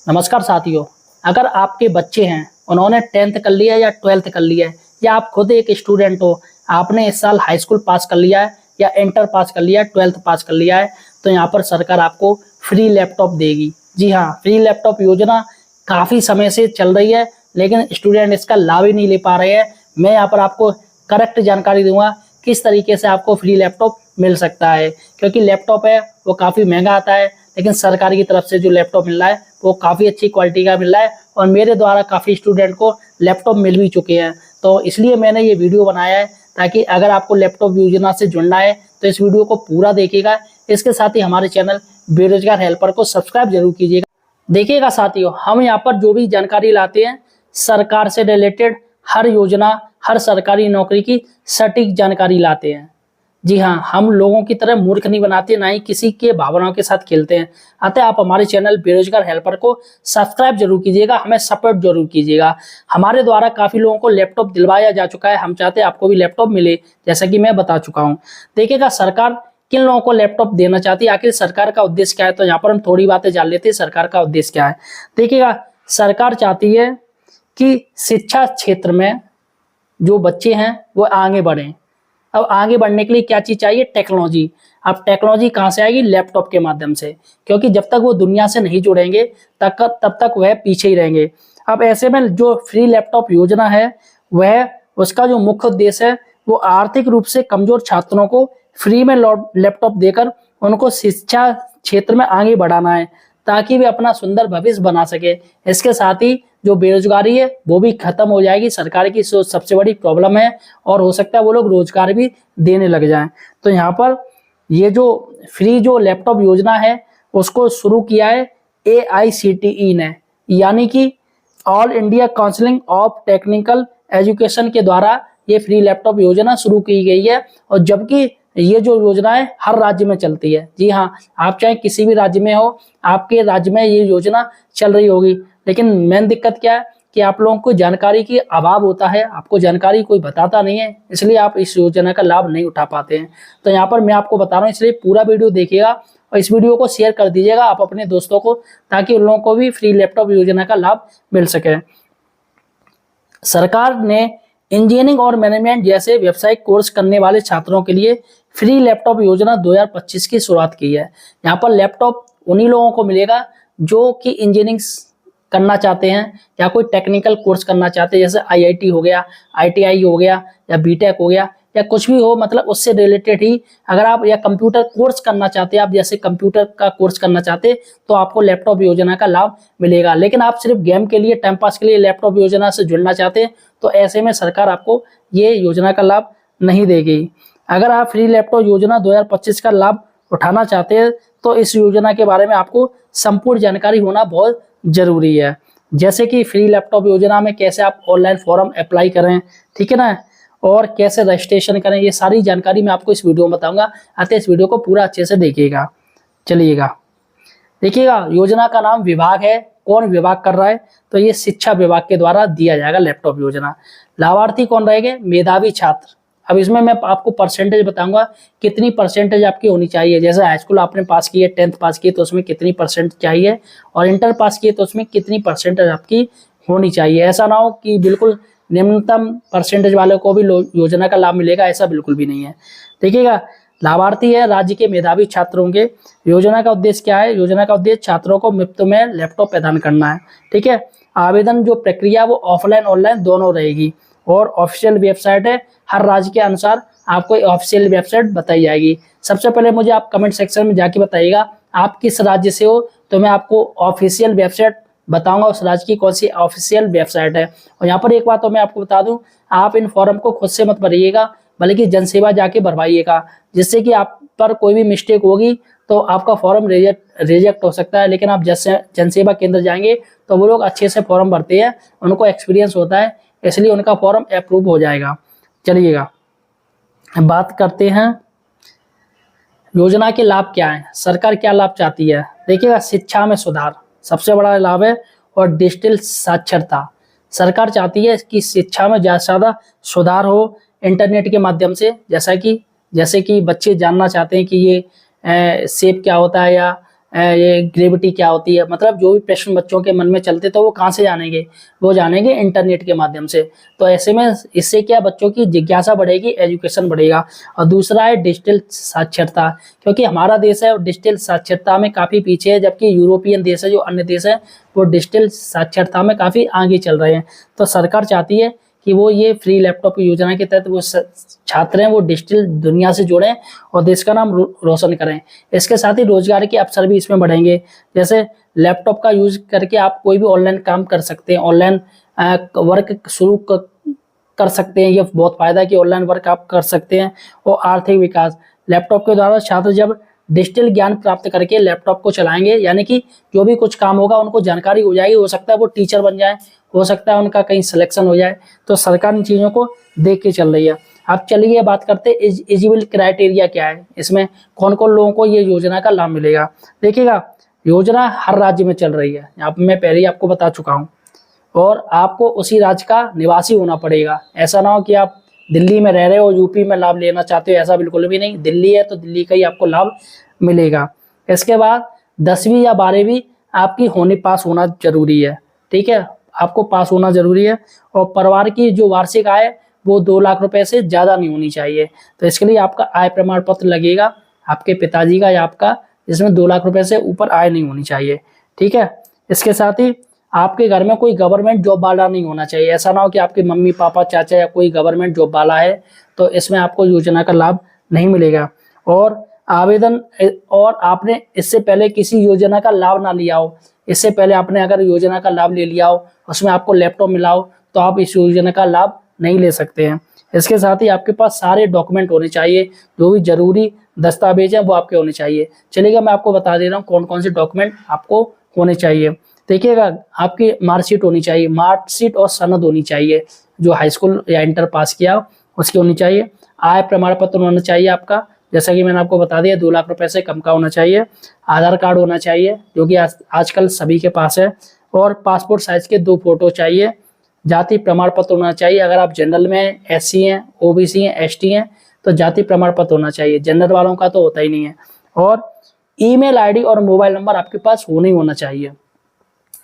नमस्कार साथियों, अगर आपके बच्चे हैं, उन्होंने 10th कर लिया या 12th कर लिया है, या आप खुद एक स्टूडेंट हो, आपने इस साल हाई स्कूल पास कर लिया है या इंटर पास कर लिया है, 12th पास कर लिया है, तो यहाँ पर सरकार आपको फ्री लैपटॉप देगी। जी हाँ, फ्री लैपटॉप योजना काफ़ी समय से चल रही है, लेकिन स्टूडेंट इसका लाभ ही नहीं ले पा रहे हैं। मैं यहाँ पर आपको करेक्ट जानकारी दूंगा किस तरीके से आपको फ्री लैपटॉप मिल सकता है, क्योंकि लैपटॉप है वो काफ़ी महंगा आता है, लेकिन सरकार की तरफ से जो लैपटॉप मिल रहा है वो काफ़ी अच्छी क्वालिटी का मिल रहा है और मेरे द्वारा काफ़ी स्टूडेंट को लैपटॉप मिल भी चुके हैं। तो इसलिए मैंने ये वीडियो बनाया है, ताकि अगर आपको लैपटॉप योजना से जुड़ना है तो इस वीडियो को पूरा देखिएगा। इसके साथ ही हमारे चैनल बेरोजगार हेल्पर को सब्सक्राइब जरूर कीजिएगा। देखिएगा साथियों, हम यहाँ पर जो भी जानकारी लाते हैं सरकार से रिलेटेड हर योजना, हर सरकारी नौकरी की सटीक जानकारी लाते हैं। जी हाँ, हम लोगों की तरह मूर्ख नहीं बनाते, ना ही किसी के भावनाओं के साथ खेलते हैं। अतः आप हमारे चैनल बेरोजगार हेल्पर को सब्सक्राइब जरूर कीजिएगा, हमें सपोर्ट जरूर कीजिएगा। हमारे द्वारा काफ़ी लोगों को लैपटॉप दिलवाया जा चुका है, हम चाहते हैं आपको भी लैपटॉप मिले, जैसा कि मैं बता चुका हूँ। देखिएगा, सरकार किन लोगों को लैपटॉप देना चाहती है, आखिर सरकार का उद्देश्य क्या है, तो यहाँ पर हम थोड़ी बातें जान लेते हैं सरकार का उद्देश्य क्या है। देखिएगा, सरकार चाहती है कि शिक्षा क्षेत्र में जो बच्चे हैं वो आगे बढ़ें। अब आगे बढ़ने के लिए क्या चीज़ चाहिए? टेक्नोलॉजी। अब टेक्नोलॉजी कहाँ से आएगी? लैपटॉप के माध्यम से, क्योंकि जब तक वो दुनिया से नहीं जुड़ेंगे तब तक वह पीछे ही रहेंगे। अब ऐसे में जो फ्री लैपटॉप योजना है, वह उसका जो मुख्य उद्देश्य है वो आर्थिक रूप से कमजोर छात्रों को फ्री में लैपटॉप देकर उनको शिक्षा क्षेत्र में आगे बढ़ाना है, ताकि वे अपना सुंदर भविष्य बना सके। इसके साथ ही जो बेरोजगारी है वो भी खत्म हो जाएगी। सरकार की सबसे बड़ी प्रॉब्लम है, और हो सकता है वो लोग रोजगार भी देने लग जाएं। तो यहाँ पर ये जो फ्री जो लैपटॉप योजना है उसको शुरू किया है AICTE ने, यानी कि all India counselling of technical education के द्वारा ये फ्री लैपटॉप योजना शुरू की गई है। और जबकि ये जो योजना है हर राज्य में चलती है। जी हाँ, आप चाहे किसी भी राज्य में हो, आपके राज्य में ये योजना चल रही होगी, लेकिन मेन दिक्कत क्या है कि आप लोगों को जानकारी की अभाव होता है, आपको जानकारी कोई बताता नहीं है, इसलिए आप इस योजना का लाभ नहीं उठा पाते हैं। तो यहाँ पर मैं आपको बता रहा हूँ, इसलिए पूरा वीडियो देखिएगा और इस वीडियो को शेयर कर दीजिएगा आप अपने दोस्तों को, ताकि उन लोगों को भी फ्री लैपटॉप योजना का लाभ मिल सके। सरकार ने इंजीनियरिंग और मैनेजमेंट जैसे व्यावसायिक कोर्स करने वाले छात्रों के लिए फ्री लैपटॉप योजना 2025 की शुरुआत की है। यहाँ पर लैपटॉप उन्हीं लोगों को मिलेगा जो कि इंजीनियरिंग करना चाहते हैं या कोई टेक्निकल कोर्स करना चाहते हैं, जैसे IIT हो गया, ITI हो गया या BTech हो गया या कुछ भी हो, मतलब उससे रिलेटेड ही अगर आप या कंप्यूटर कोर्स करना चाहते हैं, आप जैसे कंप्यूटर का कोर्स करना चाहते हैं, तो आपको लैपटॉप योजना का लाभ मिलेगा। लेकिन आप सिर्फ गेम के लिए, टाइम पास के लिए लैपटॉप योजना से जुड़ना चाहते हैं, तो ऐसे में सरकार आपको ये योजना का लाभ नहीं देगी। अगर आप फ्री लैपटॉप योजना 2025 का लाभ उठाना चाहते हैं, तो इस योजना के बारे में आपको संपूर्ण जानकारी होना बहुत जरूरी है। जैसे कि फ्री लैपटॉप योजना में कैसे आप ऑनलाइन फॉर्म अप्लाई करें, ठीक है ना, और कैसे रजिस्ट्रेशन करें, ये सारी जानकारी मैं आपको इस वीडियो में बताऊंगा। अतः इस वीडियो को पूरा अच्छे से देखिएगा। चलिएगा, देखिएगा, योजना का नाम विभाग है। कौन विभाग कर रहा है? तो ये शिक्षा विभाग के द्वारा दिया जाएगा लैपटॉप योजना। लाभार्थी कौन रहेंगे? मेधावी छात्र। अब इसमें मैं आपको परसेंटेज बताऊंगा, कितनी परसेंटेज आपकी होनी चाहिए। जैसे हाई स्कूल आपने पास की है, 10th पास की है, तो उसमें कितनी परसेंट चाहिए, और इंटर पास की है तो उसमें कितनी परसेंटेज आपकी होनी चाहिए। ऐसा ना हो कि बिल्कुल निम्नतम परसेंटेज वाले को भी योजना का लाभ मिलेगा, ऐसा बिल्कुल भी नहीं है। देखिएगा, लाभार्थी है राज्य के मेधावी छात्र होंगे। योजना का उद्देश्य क्या है? योजना का उद्देश्य छात्रों को मुफ्त में लैपटॉप प्रदान करना है, ठीक है। आवेदन जो प्रक्रिया वो ऑफलाइन ऑनलाइन दोनों रहेगी, और ऑफिशियल वेबसाइट है, हर राज्य के अनुसार आपको ऑफिशियल वेबसाइट बताई जाएगी। सबसे पहले मुझे आप कमेंट सेक्शन में जाके बताइएगा आप किस राज्य से हो, तो मैं आपको ऑफिशियल वेबसाइट बताऊंगा उस राज्य की कौन सी ऑफिशियल वेबसाइट है। और यहाँ पर एक बात तो मैं आपको बता दूं, आप इन फॉर्म को खुद से मत भरिएगा, बल्कि जनसेवा जाके भरवाइएगा, जिससे कि आप पर कोई भी मिस्टेक होगी तो आपका फॉर्म रिजेक्ट हो सकता है। लेकिन आप जैसे जनसेवा केंद्र जाएंगे तो वो लोग अच्छे से फॉर्म भरते हैं, उनको एक्सपीरियंस होता है, इसलिए उनका फॉर्म अप्रूव हो जाएगा। चलिएगा, बात करते हैं योजना के लाभ क्या है, सरकार क्या लाभ चाहती है। देखिएगा, शिक्षा में सुधार सबसे बड़ा लाभ है, और डिजिटल साक्षरता। सरकार चाहती है कि शिक्षा में ज़्यादा से ज़्यादा सुधार हो इंटरनेट के माध्यम से। जैसे कि बच्चे जानना चाहते हैं कि ये शेप क्या होता है, या ये ग्रेविटी क्या होती है, मतलब जो भी प्रश्न बच्चों के मन में चलते तो वो कहाँ से जानेंगे, वो जानेंगे इंटरनेट के माध्यम से। तो ऐसे में इससे क्या बच्चों की जिज्ञासा बढ़ेगी, एजुकेशन बढ़ेगा। और दूसरा है डिजिटल साक्षरता, क्योंकि हमारा देश है डिजिटल साक्षरता में काफ़ी पीछे है, जबकि यूरोपियन देश है, जो अन्य देश है, वो डिजिटल साक्षरता में काफ़ी आगे चल रहे हैं। तो सरकार चाहती है कि वो ये फ्री लैपटॉप की योजना के तहत वो छात्र हैं वो डिजिटल दुनिया से जुड़ें और देश का नाम रोशन करें। इसके साथ ही रोजगार के अवसर भी इसमें बढ़ेंगे। जैसे लैपटॉप का यूज करके आप कोई भी ऑनलाइन काम कर सकते हैं, ऑनलाइन वर्क शुरू कर सकते हैं। ये बहुत फायदा है कि ऑनलाइन वर्क आप कर सकते हैं। और आर्थिक विकास, लैपटॉप के द्वारा छात्र जब डिजिटल ज्ञान प्राप्त करके लैपटॉप को चलाएंगे, यानी कि जो भी कुछ काम होगा उनको जानकारी हो जाएगी, हो सकता है वो टीचर बन जाए, हो सकता है उनका कहीं सिलेक्शन हो जाए। तो सरकार इन चीज़ों को देख के चल रही है। अब चलिए बात करते हैं एलिजिबल क्राइटेरिया क्या है, इसमें कौन कौन लोगों को ये योजना का लाभ मिलेगा। देखिएगा, योजना हर राज्य में चल रही है, यहाँ पर मैं पहले ही आपको बता चुका हूँ। और आपको उसी राज्य का निवासी होना पड़ेगा। ऐसा ना हो कि आप दिल्ली में रह रहे हो, यूपी में लाभ लेना चाहते हो, ऐसा बिल्कुल भी नहीं। दिल्ली है तो दिल्ली का ही आपको लाभ मिलेगा। इसके बाद 10वीं या 12वीं आपकी पास होना जरूरी है, ठीक है, आपको पास होना जरूरी है। और परिवार की जो वार्षिक आय वो 2 लाख रुपए से ज़्यादा नहीं होनी चाहिए। तो इसके लिए आपका आय प्रमाण पत्र लगेगा, आपके पिताजी का या आपका, जिसमें 2 लाख रुपए से ऊपर आय नहीं होनी चाहिए, ठीक है। इसके साथ ही आपके घर में कोई गवर्नमेंट जॉब वाला नहीं होना चाहिए। ऐसा ना हो कि आपके मम्मी पापा चाचा या कोई गवर्नमेंट जॉब वाला है तो इसमें आपको योजना का लाभ नहीं मिलेगा। और आवेदन, और आपने इससे पहले किसी योजना का लाभ ना लिया हो, इससे पहले आपने अगर योजना का लाभ ले लिया हो, उसमें आपको लैपटॉप मिला हो, तो आप इस योजना का लाभ नहीं ले सकते हैं। इसके साथ ही आपके पास सारे डॉक्यूमेंट होने चाहिए, जो भी जरूरी दस्तावेज हैं वो आपके होने चाहिए। चलिएगा, मैं आपको बता दे रहा हूँ कौन कौन से डॉक्यूमेंट आपको होने चाहिए। देखिएगा, आपकी मार्कशीट होनी चाहिए, मार्कशीट और सनद होनी चाहिए, जो हाई स्कूल या इंटर पास किया उसकी होनी चाहिए। आय प्रमाण पत्र होना चाहिए आपका, जैसा कि मैंने आपको बता दिया 2 लाख रुपए से कम का होना चाहिए। आधार कार्ड होना चाहिए, जो कि आजकल सभी के पास है। और पासपोर्ट साइज के 2 फोटो चाहिए। जाति प्रमाण पत्र होना चाहिए, अगर आप जनरल में SC हैं, OBC हैं, ST हैं तो जाति प्रमाण पत्र होना चाहिए, जनरल वालों का तो होता ही नहीं है। और ईमेल ID और मोबाइल नंबर आपके पास होना ही होना चाहिए।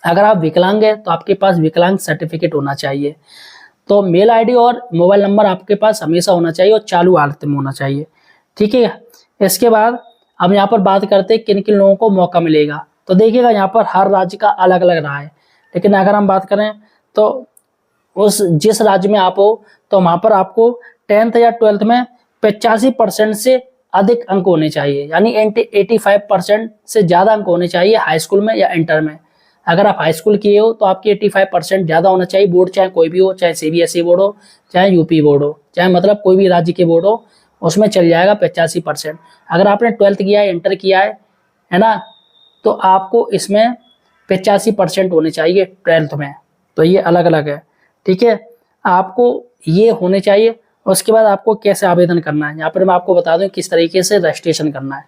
अगर आप विकलांग हैं तो आपके पास विकलांग सर्टिफिकेट होना चाहिए। तो मेल ID और मोबाइल नंबर आपके पास हमेशा होना चाहिए और चालू हालत में होना चाहिए, ठीक है। इसके बाद हम यहाँ पर बात करते हैं किन किन लोगों को मौका मिलेगा। तो देखिएगा, यहाँ पर हर राज्य का अलग अलग रहा है, लेकिन अगर हम बात करें तो जिस राज्य में आप हो तो वहाँ पर आपको 10th या 12th में 85% से अधिक अंक होने चाहिए, यानी 85% से ज़्यादा अंक होने चाहिए हाई स्कूल में या इंटर में। अगर आप हाई स्कूल किए हो तो आपके 85% ज़्यादा होना चाहिए। बोर्ड चाहे कोई भी हो, चाहे CBSE बोर्ड हो, चाहे UP बोर्ड हो, चाहे मतलब कोई भी राज्य के बोर्ड हो, उसमें चल जाएगा 85%। अगर आपने 12th किया है, इंटर किया है ना, तो आपको इसमें 85% होने चाहिए 12th में। तो ये अलग अलग है, ठीक है, आपको ये होने चाहिए। उसके बाद आपको कैसे आवेदन करना है, यहाँ पर मैं आपको बता दूं किस तरीके से रजिस्ट्रेशन करना है।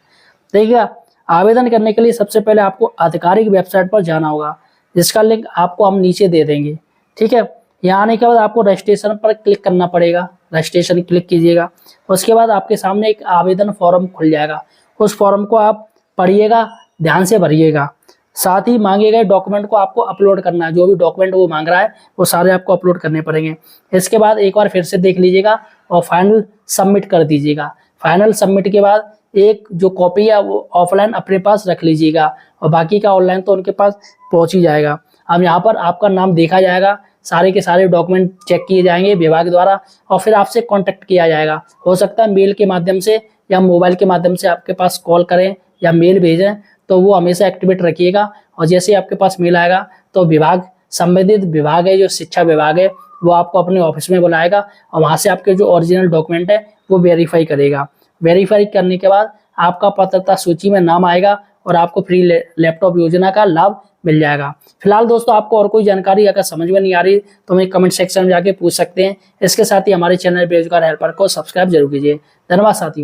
देखिएगा, आवेदन करने के लिए सबसे पहले आपको आधिकारिक वेबसाइट पर जाना होगा, जिसका लिंक आपको हम नीचे दे देंगे, ठीक है। यहाँ आने के बाद आपको रजिस्ट्रेशन पर क्लिक करना पड़ेगा, रजिस्ट्रेशन क्लिक कीजिएगा। उसके बाद आपके सामने एक आवेदन फॉर्म खुल जाएगा, उस फॉर्म को आप पढ़िएगा, ध्यान से भरिएगा। साथ ही मांगे गए डॉक्यूमेंट को आपको अपलोड करना है, जो भी डॉक्यूमेंट वो मांग रहा है वो सारे आपको अपलोड करने पड़ेंगे। इसके बाद एक बार फिर से देख लीजिएगा और फाइनल सबमिट कर दीजिएगा। फाइनल सबमिट के बाद एक जो कॉपी है वो ऑफलाइन अपने पास रख लीजिएगा और बाकी का ऑनलाइन तो उनके पास पहुंच ही जाएगा। अब यहाँ पर आपका नाम देखा जाएगा, सारे के सारे डॉक्यूमेंट चेक किए जाएंगे विभाग द्वारा और फिर आपसे कांटेक्ट किया जाएगा। हो सकता है मेल के माध्यम से या मोबाइल के माध्यम से आपके पास कॉल करें या मेल भेजें, तो वो हमेशा एक्टिवेट रखिएगा। और जैसे ही आपके पास मेल आएगा तो विभाग, संबंधित विभाग है जो शिक्षा विभाग है, वो आपको अपने ऑफिस में बुलाएगा और वहाँ से आपके जो ओरिजिनल डॉक्यूमेंट है वो वेरीफाई करेगा। वेरीफाई करने के बाद आपका पात्रता सूची में नाम आएगा और आपको फ्री लैपटॉप योजना का लाभ मिल जाएगा। फिलहाल दोस्तों, आपको और कोई जानकारी अगर समझ में नहीं आ रही तो हमें कमेंट सेक्शन में जाके पूछ सकते हैं। इसके साथ ही हमारे चैनल बेरोजगार हेल्पर को सब्सक्राइब जरूर कीजिए। धन्यवाद साथियों।